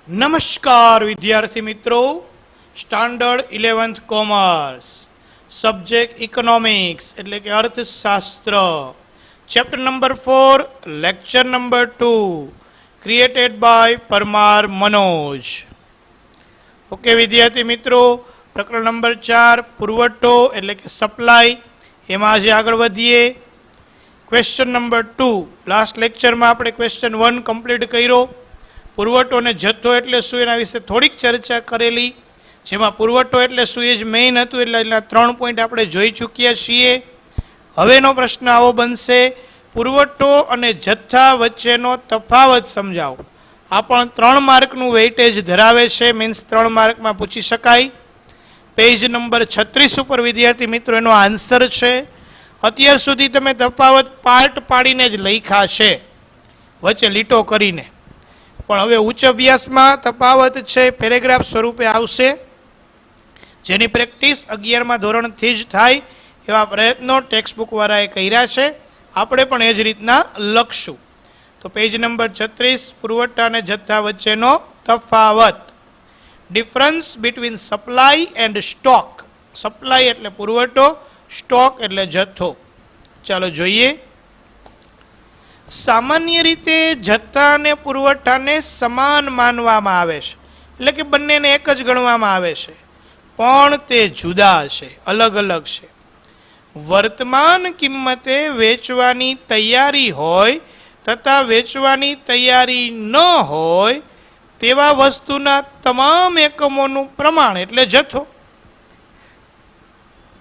નમસ્કાર વિદ્યાર્થી મિત્રો, standard 11th commerce, subject economics એટલે કે અર્થશાસ્ત્ર, chapter number 4, lecture number 2, created by Parmar Manoj. Okay વિદ્યાર્થી મિત્રો, પ્રકરણ નંબર 4 પુરવઠો એટલે કે સપ્લાય, એમાં આજે આગળ વધીએ. ક્વેશ્ચન નંબર 2, લાસ્ટ લેક્ચરમાં આપણે ક્વેશ્ચન 1 કમ્પ્લીટ કર્યો. પુરવઠો અને જથ્થો એટલે શું એના વિશે થોડીક ચર્ચા કરેલી, જેમાં પુરવઠો એટલે શું એ જ મેઇન હતું, એટલે એના 3 પોઈન્ટ આપણે જોઈ ચૂક્યા છીએ. હવેનો પ્રશ્ન આવો બનશે, પુરવઠો અને જથ્થા વચ્ચેનો તફાવત સમજાવો. આ પણ 3 માર્કનું વેઇટેજ ધરાવે છે, મીન્સ 3 માર્કમાં પૂછી શકાય. પેજ નંબર 36 ઉપર વિદ્યાર્થી મિત્રો એનો આન્સર છે. અત્યાર સુધી તમે તફાવત પાર્ટ પાડીને જ લખ્યા છે, વચ્ચે લીટો કરીને, પણ હવે ઉચ્ચ અભ્યાસમાં તફાવત છે પેરેગ્રાફ સ્વરૂપે આવશે, જેની પ્રેક્ટિસ 11મા ધોરણથી જ થાય એવા પ્રયત્નો ટેક્સ્ટબુક વાળાએ કર્યા છે. આપણે પણ એ જ રીતના લખશું. તો પેજ નંબર 36, પુરવઠા અને જથ્થા વચ્ચેનો તફાવત. Difference between supply and stock. Supply એટલે પુરવઠો, સ્ટોક એટલે જથ્થો. ચાલો જોઈએ. સામાન્ય રીતે જથ્થા અને પુરવઠાને સમાન માનવામાં આવે છે, એટલે કે બંનેને એક જ ગણવામાં આવે છે, પણ તે જુદા છે, અલગ અલગ છે. વર્તમાન કિંમતે વેચવાની તૈયારી હોય તથા વેચવાની તૈયારી ન હોય તેવા વસ્તુના તમામ એકમોનું પ્રમાણ એટલે જથ્થો.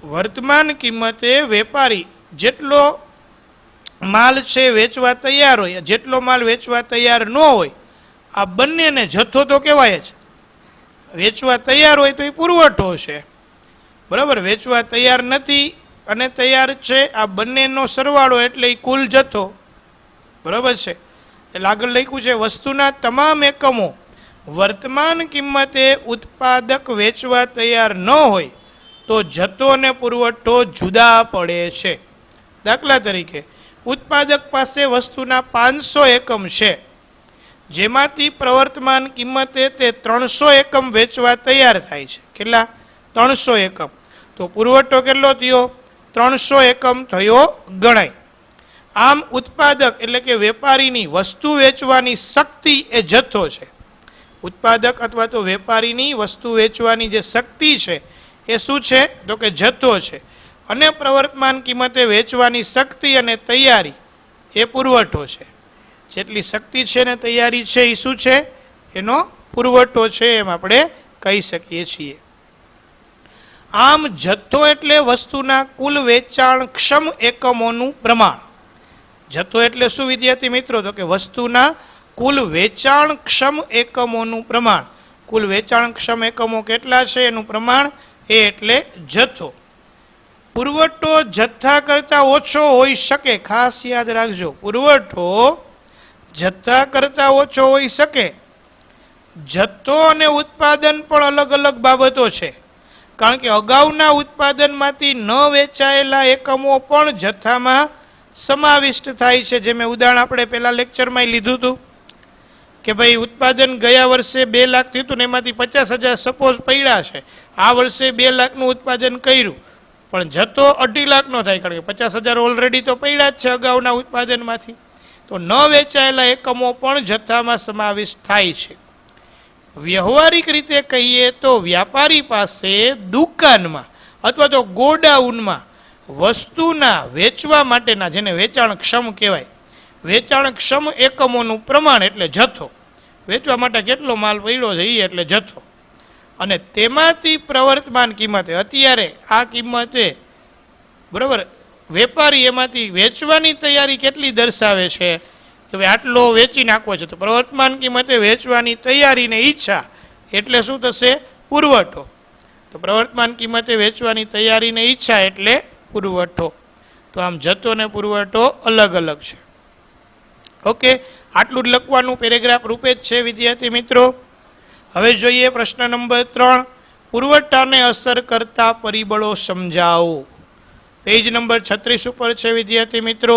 વર્તમાન કિંમતે વેપારી જેટલો માલ છે વેચવા તૈયાર હોય, જેટલો માલ વેચવા તૈયાર ન હોય, આ બંનેને જથ્થો તો કહેવાય જ. વેચવા તૈયાર હોય તો એ પુરવઠો છે, બરાબર. વેચવા તૈયાર નથી અને તૈયાર છે, આ બંનેનો સરવાળો એટલે એ કુલ જથ્થો, બરાબર છે. એટલે આગળ લખ્યું છે, વસ્તુના તમામ એકમો વર્તમાન કિંમતે ઉત્પાદક વેચવા તૈયાર ન હોય તો જથ્થો અને પુરવઠો જુદા પડે છે. દાખલા તરીકે, ઉત્પાદક પાસે વસ્તુના 500 એકમ છે, જેમાંથી પ્રવર્તમાન કિંમતે તે 300 એકમ વેચવા તૈયાર થાય છે. કેટલા? 300 એકમ. તો પુરવઠો કેટલો થયો? 300 એકમ થયો ગણાય. આમ ઉત્પાદક એટલે કે વેપારીની વસ્તુ વેચવાની શક્તિ એ જથ્થો છે. ઉત્પાદક અથવા તો વેપારીની વસ્તુ વેચવાની જે શક્તિ છે એ શું છે? તો કે જથ્થો છે. અને પ્રવર્તમાન કિંમતે વેચવાની શક્તિ અને તૈયારી એ પુરવઠો છે. જેટલી શક્તિ છે ને તૈયારી છે એ શું છે? એનો પુરવઠો છે, એમ આપણે કહી શકીએ છીએ. આમ જથ્થો એટલે વસ્તુના કુલ વેચાણક્ષમ એકમોનું પ્રમાણ. જથ્થો એટલે શું વિદ્યાર્થી મિત્રો? તો કે વસ્તુના કુલ વેચાણક્ષમ એકમોનું પ્રમાણ. કુલ વેચાણક્ષમ એકમો કેટલા છે એનું પ્રમાણ, એ એટલે જથ્થો. પુરવઠો જથ્થા કરતા ઓછો હોઈ શકે, ખાસ યાદ રાખજો, પુરવઠો જથ્થા કરતા ઓછો હોઈ શકે. જથ્થો અને ઉત્પાદન પણ અલગ અલગ બાબતો છે, કારણ કે અગાઉના ઉત્પાદનમાંથી ન વેચાયેલા એકમો પણ જથ્થામાં સમાવિષ્ટ થાય છે. જે મેં ઉદાહરણ આપણે પહેલા લેક્ચરમાં લીધું હતું કે ભાઈ ઉત્પાદન ગયા વર્ષે 2 લાખ થયું હતું ને એમાંથી 50,000 સપોઝ પડ્યા છે. આ વર્ષે 2 લાખનું ઉત્પાદન કર્યું, પણ જથ્થો 2.5 લાખનો થાય, કારણ કે 50,000 ઓલરેડી તો પડ્યા જ છે અગાઉના ઉત્પાદનમાંથી. તો ન વેચાયેલા એકમો પણ જથ્થામાં સમાવિષ્ટ થાય છે. વ્યવહારિક રીતે કહીએ તો વ્યાપારી પાસે દુકાનમાં અથવા તો ગોડાઉનમાં વસ્તુના વેચવા માટેના, જેને વેચાણક્ષમ કહેવાય, વેચાણક્ષમ એકમોનું પ્રમાણ એટલે જથ્થો. વેચવા માટે કેટલો માલ પડ્યો છે એ એટલે જથ્થો. અને તેમાંથી પ્રવર્તમાન કિંમતે, અત્યારે આ કિંમતે, બરાબર, વેપારી એમાંથી વેચવાની તૈયારી કેટલી દર્શાવે છે કે ભાઈ આટલો વેચી નાખવો છે, તો પ્રવર્તમાન કિંમતે વેચવાની તૈયારીને ઈચ્છા એટલે શું થશે? પુરવઠો. તો પ્રવર્તમાન કિંમતે વેચવાની તૈયારીને ઈચ્છા એટલે પુરવઠો. તો આમ જથ્થો અને પુરવઠો અલગ અલગ છે. ઓકે, આટલું જ લખવાનું પેરેગ્રાફ રૂપે જ છે વિદ્યાર્થી મિત્રો. હવે જોઈએ પ્રશ્ન નંબર 3, પુરવઠાને અસર કરતા પરિબળો સમજાવો. પેજ નંબર 36 ઉપર છે વિદ્યાર્થી મિત્રો.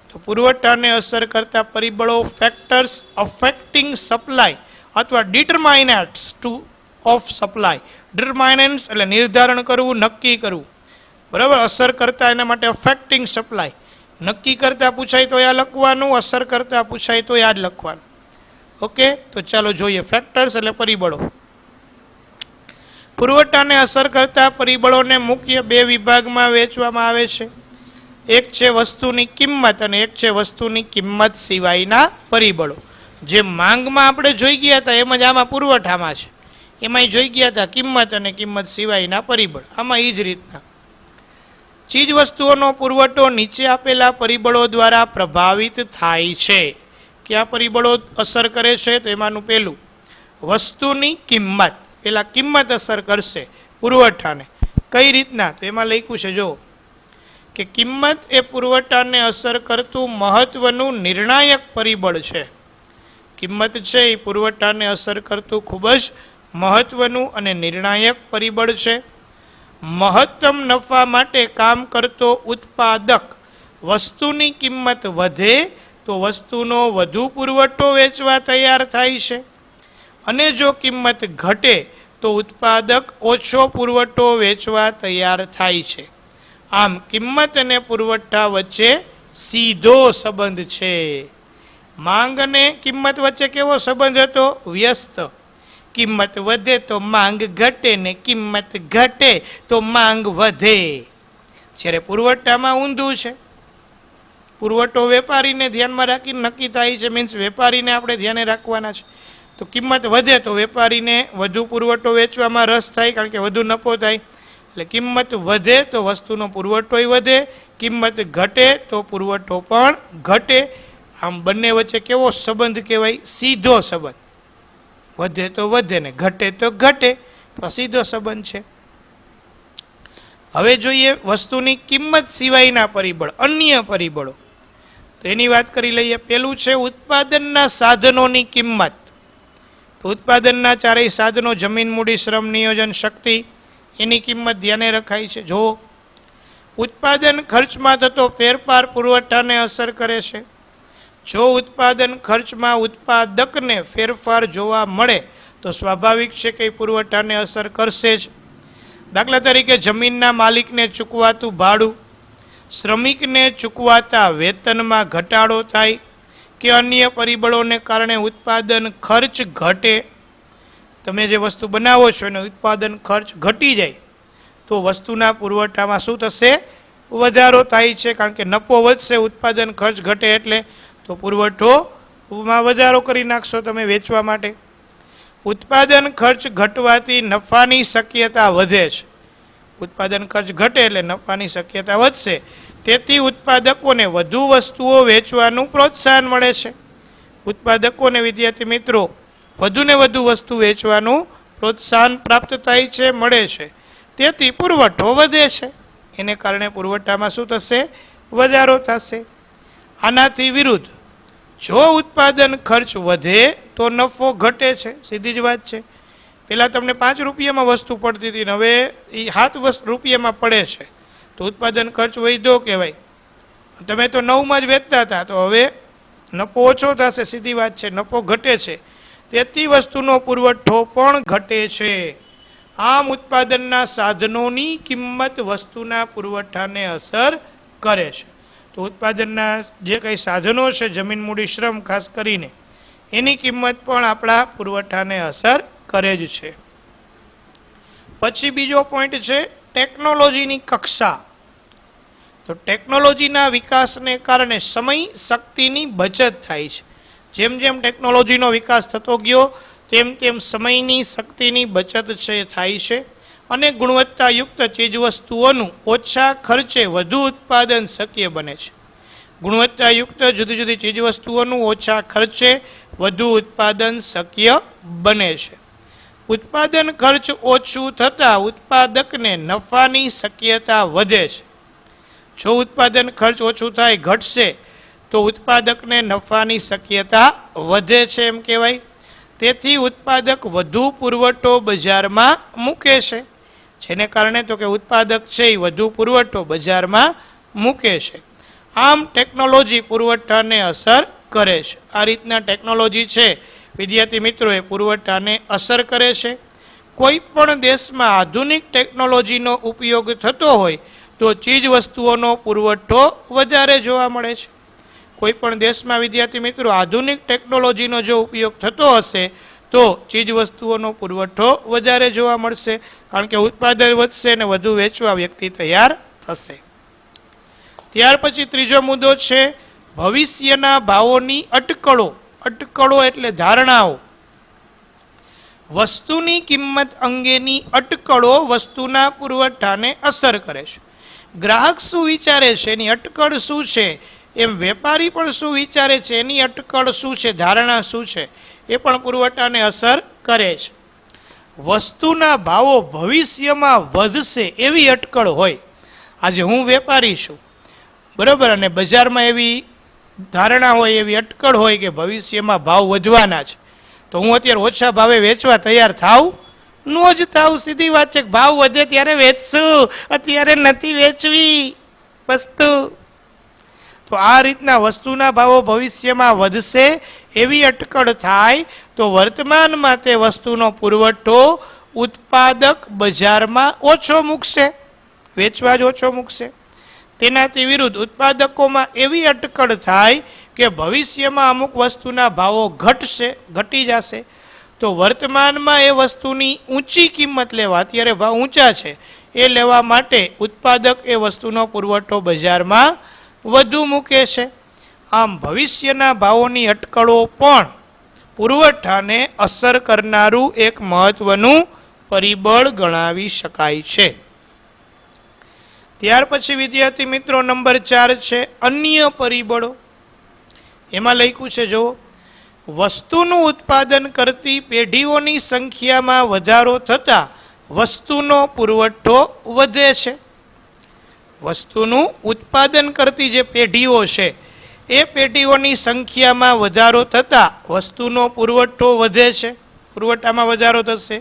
તો પુરવઠાને અસર કરતા પરિબળો, ફેક્ટર્સ અફેક્ટિંગ સપ્લાય અથવા ડિટરમાઇનેટ્સ ટુ ઓફ સપ્લાય. ડિટરમાઇનેન્ટ્સ એટલે નિર્ધારણ કરવું, નક્કી કરવું, બરાબર. અસર કરતા એના માટે અફેક્ટિંગ સપ્લાય. નક્કી કરતા પૂછાય તો યાદ લખવાનું, અસર કરતા પૂછાય તો યાદ લખવાનું. ઓકે, તો ચાલો જોઈએ. ફેક્ટર્સ એટલે પરિબળો. પુરવઠાને અસર કરતા પરિબળોને મુખ્ય બે વિભાગમાં વહેંચવામાં આવે છે. એક છે વસ્તુની કિંમત અને એક છે વસ્તુની કિંમત સિવાયના પરિબળો. જે માંગમાં આપણે જોઈ ગયા હતા એમ જ આમાં પુરવઠામાં છે. એમાં જોઈ ગયા હતા કિંમત અને કિંમત સિવાયના પરિબળ. આમાં એ જ રીતના ચીજ વસ્તુઓનો પુરવઠો નીચે આપેલા પરિબળો દ્વારા પ્રભાવિત થાય છે. કયા પરિબળો અસર કરે છે? તો એમાંનું પહેલું વસ્તુની કિંમત. પેલા કિંમત અસર કરશે પુરવઠાને. કઈ રીતના? તો એમાં લખ્યું છે જો કે કિંમત એ પુરવઠાને અસર કરતું મહત્વનું નિર્ણાયક પરિબળ છે. કિંમત છે એ પુરવઠાને અસર કરતું ખૂબ જ મહત્વનું અને નિર્ણાયક પરિબળ છે. મહત્તમ નફા માટે કામ કરતો ઉત્પાદક વસ્તુની કિંમત વધે તો વસ્તુનો વધુ પુરવઠો વેચવા તૈયાર થાય છે, અને જો કિંમત ઘટે તો ઉત્પાદક ઓછો પુરવઠો વેચવા તૈયાર થાય છે. આમ કિંમત અને પુરવઠા વચ્ચે સીધો સંબંધ છે. માંગ અને કિંમત વચ્ચે કેવો સંબંધ હતો? વ્યસ્ત. કિંમત વધે તો માંગ ઘટે ને કિંમત ઘટે તો માંગ વધે. જ્યારે પુરવઠામાં ઊંધું છે. પુરવઠો વેપારીને ધ્યાનમાં રાખીને નક્કી થાય છે, મીન્સ વેપારીને આપણે ધ્યાને રાખવાના છે. તો કિંમત વધે તો વેપારીને વધુ પુરવઠો વેચવામાં રસ થાય, કારણ કે વધુ નફો થાય. એટલે કિંમત વધે તો વસ્તુનો પુરવઠોય વધે, કિંમત ઘટે તો પુરવઠો પણ ઘટે. આમ બંને વચ્ચે કેવો સંબંધ કહેવાય? સીધો સંબંધ. વધે તો વધે ને ઘટે તો ઘટે, તો સીધો સંબંધ છે. હવે જોઈએ વસ્તુની કિંમત સિવાયના પરિબળ, અન્ય પરિબળો. તો એની વાત કરી લઈએ. પેલું છે ઉત્પાદનના સાધનોની કિંમત. તો ઉત્પાદનના ચારેય સાધનો, જમીન, મૂડી, શ્રમ, નિયોજન, શક્તિ, એની કિંમત ધ્યાને રખાય છે. જો ઉત્પાદન ખર્ચમાં થતો ફેરફાર પુરવઠાને અસર કરે છે. જો ઉત્પાદન ખર્ચમાં ઉત્પાદકને ફેરફાર જોવા મળે તો સ્વાભાવિક છે કે પુરવઠાને અસર કરશે જ. દાખલા તરીકે જમીનના માલિકને ચૂકવાતું ભાડું, શ્રમિકને ચૂકવાતા વેતનમાં ઘટાડો થાય કે અન્ય પરિબળોને કારણે ઉત્પાદન ખર્ચ ઘટે. તમે જે વસ્તુ બનાવો છો એનો ઉત્પાદન ખર્ચ ઘટી જાય તો વસ્તુના પુરવઠામાં શું થશે? વધારો થાય છે, કારણ કે નફો વધશે, ઉત્પાદન ખર્ચ ઘટે એટલે તો પુરવઠોમાં વધારો કરી નાખશો તમે વેચવા માટે. ઉત્પાદન ખર્ચ ઘટવાથી નફાની શક્યતા વધે છે. ઉત્પાદન ખર્ચ ઘટે એટલે નફાની શક્યતા વધશે. તેથી ઉત્પાદકોને વધુ વસ્તુઓ વેચવાનું પ્રોત્સાહન મળે છે. ઉત્પાદકોને, વિદ્યાર્થી મિત્રો, વધુને વધુ વસ્તુ વેચવાનું પ્રોત્સાહન પ્રાપ્ત થાય છે, મળે છે. તેથી પુરવઠો વધે છે. એને કારણે પુરવઠામાં શું થશે? વધારો થશે. આનાથી વિરુદ્ધ જો ઉત્પાદન ખર્ચ વધે તો નફો ઘટે છે. સીધી જ વાત છે. પહેલાં તમને 5 રૂપિયામાં વસ્તુ પડતી હતી ને હવે એ 7 રૂપિયામાં પડે છે, તો ઉત્પાદન ખર્ચ વધ્યો કહેવાય. તમે તો 9માં જ વેચતા હતા, તો હવે નફો ઓછો થશે. સીધી વાત છે, નફો ઘટે છે. તેથી વસ્તુનો પુરવઠો પણ ઘટે છે. આમ ઉત્પાદનના સાધનોની કિંમત વસ્તુના પુરવઠાને અસર કરે છે. તો ઉત્પાદનના જે કંઈ સાધનો છે, જમીન, મૂડી, શ્રમ ખાસ કરીને, એની કિંમત પણ આપણા પુરવઠાને અસર કરે જ છે. પછી બીજો પોઈન્ટ છે ટેકનોલોજીની કક્ષા. તો ટેકનોલોજીના વિકાસને કારણે સમય, શક્તિની બચત થાય છે. જેમ જેમ ટેકનોલોજીનો વિકાસ થતો ગયો તેમ તેમ સમયની, શક્તિની બચત છે થાય છે, અને ગુણવત્તાયુક્ત ચીજવસ્તુઓનું ઓછા ખર્ચે વધુ ઉત્પાદન શક્ય બને છે. ગુણવત્તાયુક્ત જુદી જુદી ચીજવસ્તુઓનું ઓછા ખર્ચે વધુ ઉત્પાદન શક્ય બને છે. ઉત્પાદન ખર્ચ ઓછું થતાં ઉત્પાદકને નફાની શક્યતા વધે છે. જો ઉત્પાદન ખર્ચ ઓછું થાય, ઘટશે, તો ઉત્પાદકને નફાની શક્યતા વધે છે એમ કહેવાય. તેથી ઉત્પાદક વધુ પુરવઠો બજારમાં મૂકે છે. જેને કારણે તો કે ઉત્પાદક છે એ વધુ પુરવઠો બજારમાં મૂકે છે. આમ ટેકનોલોજી પુરવઠાને અસર કરે છે. આ રીતના ટેકનોલોજી છે વિદ્યાર્થી મિત્રો એ પુરવઠાને અસર કરે છે. કોઈ પણ દેશમાં આધુનિક ટેકનોલોજીનો ઉપયોગ થતો હોય તો ચીજ વસ્તુઓનો પુરવઠો વધારે જોવા મળે છે. કોઈ પણ દેશમાં વિદ્યાર્થી મિત્રો આધુનિક ટેકનોલોજીનો જો ઉપયોગ થતો હશે તો ચીજ વસ્તુઓનો પુરવઠો વધારે જોવા મળશે, કારણ કે ઉત્પાદન વધશે અને વધુ વેચવા વ્યક્તિ તૈયાર થશે. ત્યાર પછી ત્રીજો મુદ્દો છે ભવિષ્યના ભાવોની અટકળો. અટકળો એટલે ધારણાઓ. વસ્તુની કિંમત અંગેની અટકળો વસ્તુના પુરવઠાને અસર કરે છે. ગ્રાહક શું વિચારે છે એની અટકળ શું છે, એમ વેપારી પણ શું વિચારે છે એની અટકળ શું છે, ધારણા શું છે, એ પણ પુરવઠાને અસર કરે છે. વસ્તુના ભાવો ભવિષ્યમાં વધશે એવી અટકળ હોય. આજે હું વેપારી છું, બરોબર, અને બજારમાં એવી ધારણા હોય, એવી અટકળ હોય કે ભવિષ્યમાં ભાવ વધવાના છે, તો હું અત્યારે ઓછા ભાવે વેચવા તૈયાર થાવ નો જ થાવ. સીધી વાત છે, ભાવ વધે ત્યારે વેચશું, અત્યારે નથી વેચવી વસ્તુ. તો આ રીતના વસ્તુના ભાવો ભવિષ્યમાં વધશે એવી અટકળ થાય તો વર્તમાનમાં તે વસ્તુનો પુરવઠો ઉત્પાદક બજારમાં ઓછો મૂકશે, વેચવા જ ઓછો મૂકશે. તેનાથી વિરુદ્ધ ઉત્પાદકોમાં એવી અટકળ થાય કે ભવિષ્યમાં અમુક વસ્તુના ભાવો ઘટશે, ઘટી જશે, તો વર્તમાનમાં એ વસ્તુની ઊંચી કિંમત લેવા, અત્યારે ભાવ ઊંચા છે એ લેવા માટે ઉત્પાદક એ વસ્તુનો પુરવઠો બજારમાં વધુ મૂકે છે. આમ ભવિષ્યના ભાવોની અટકળો પણ પુરવઠાને અસર કરનારું એક મહત્વનું પરિબળ ગણાવી શકાય છે. ત્યાર પછી વિદ્યાર્થી મિત્રો નંબર 4 છે અન્ય પરિબળો. એમાં લખ્યું છે જો વસ્તુનું ઉત્પાદન કરતી પેઢીઓની સંખ્યામાં વધારો થતાં વસ્તુનો પુરવઠો વધે છે. વસ્તુનું ઉત્પાદન કરતી જે પેઢીઓ છે એ પેઢીઓની સંખ્યામાં વધારો થતાં વસ્તુનો પુરવઠો વધે છે, પુરવઠામાં વધારો થશે.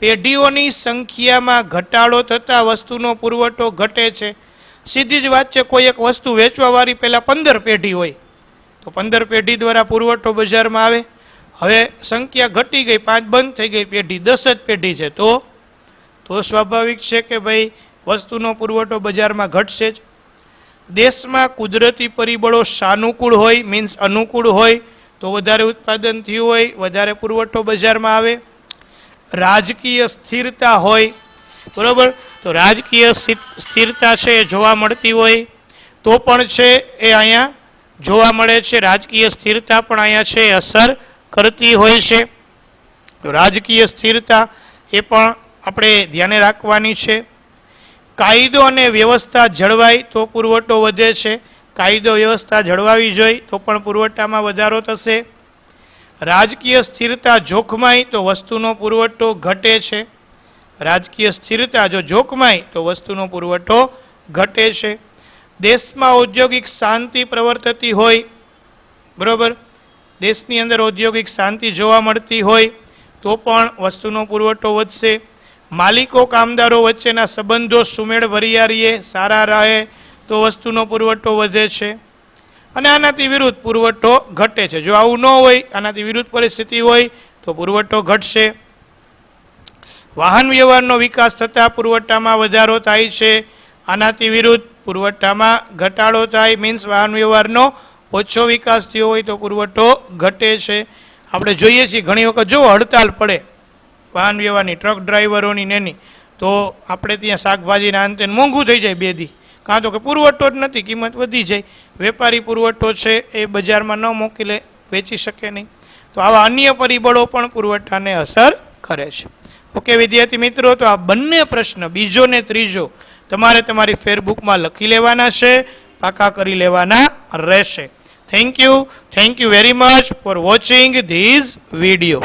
પેઢીઓની સંખ્યામાં ઘટાડો થતાં વસ્તુનો પુરવઠો ઘટે છે. સીધી જ વાત છે, કોઈ એક વસ્તુ વેચવાવાળી પહેલાં 15 પેઢી હોય તો 15 પેઢી દ્વારા પુરવઠો બજારમાં આવે. હવે સંખ્યા ઘટી ગઈ, 5 બંધ થઈ ગઈ પેઢી, 10 જ પેઢી છે, તો સ્વાભાવિક છે કે ભાઈ વસ્તુનો પુરવઠો બજારમાં ઘટશે જ. દેશમાં કુદરતી પરિબળો સાનુકૂળ હોય, મીન્સ અનુકૂળ હોય તો વધારે ઉત્પાદન થયું હોય, વધારે પુરવઠો બજારમાં આવે. રાજકીય સ્થિરતા હોય, બરોબર, તો રાજકીય સ્થિરતા છે એ જોવા મળતી હોય તો પણ છે એ અહીંયા જોવા મળે છે. રાજકીય સ્થિરતા પણ અહીંયા છે અસર કરતી હોય છે. તો રાજકીય સ્થિરતા એ પણ આપણે ધ્યાને રાખવાની છે. કાયદો અને વ્યવસ્થા જળવાય તો પુરવઠો વધે છે. કાયદો વ્યવસ્થા જળવાવી જોઈએ તો પણ પુરવઠામાં વધારો થશે. રાજકીય સ્થિરતા જોખમાય તો વસ્તુનો પુરવઠો ઘટે છે. રાજકીય સ્થિરતા જો જોખમાય તો વસ્તુનો પુરવઠો ઘટે છે. દેશમાં ઔદ્યોગિક શાંતિ પ્રવર્તતી હોય, બરોબર, દેશની અંદર ઔદ્યોગિક શાંતિ જોવા મળતી હોય તો પણ વસ્તુનો પુરવઠો વધશે. માલિકો કામદારો વચ્ચેના સંબંધો સુમેળ ભર્યા સારા રહે તો વસ્તુનો પુરવઠો વધે છે. અને આનાથી વિરુદ્ધ પુરવઠો ઘટે છે. જો આવું ન હોય, આનાથી વિરુદ્ધ પરિસ્થિતિ હોય તો પુરવઠો ઘટશે. વાહન વ્યવહારનો વિકાસ થતાં પુરવઠામાં વધારો થાય છે. આનાથી વિરુદ્ધ પુરવઠામાં ઘટાડો થાય, મીન્સ વાહન વ્યવહારનો ઓછો વિકાસ થયો હોય તો પુરવઠો ઘટે છે. આપણે જોઈએ છીએ ઘણી વખત જો હડતાલ પડે વાહન વ્યવહારની, ટ્રક ડ્રાઈવરોની નેની, તો આપણે ત્યાં શાકભાજીના અંતે મોંઘું થઈ જાય 2 દી, કાં તો કે પુરવઠો જ નથી, કિંમત વધી જાય. વેપારી પુરવઠો છે એ બજારમાં ન મોકલે, વેચી શકે નહીં. તો આવા અન્ય પરિબળો પણ પુરવઠાને અસર કરે છે. ઓકે વિદ્યાર્થી મિત્રો, તો આ બંને પ્રશ્ન બીજો ને ત્રીજો તમારે તમારી ફેરબુકમાં લખી લેવાના છે, પાકા કરી લેવાના રહેશે. Thank you very much for watching this video.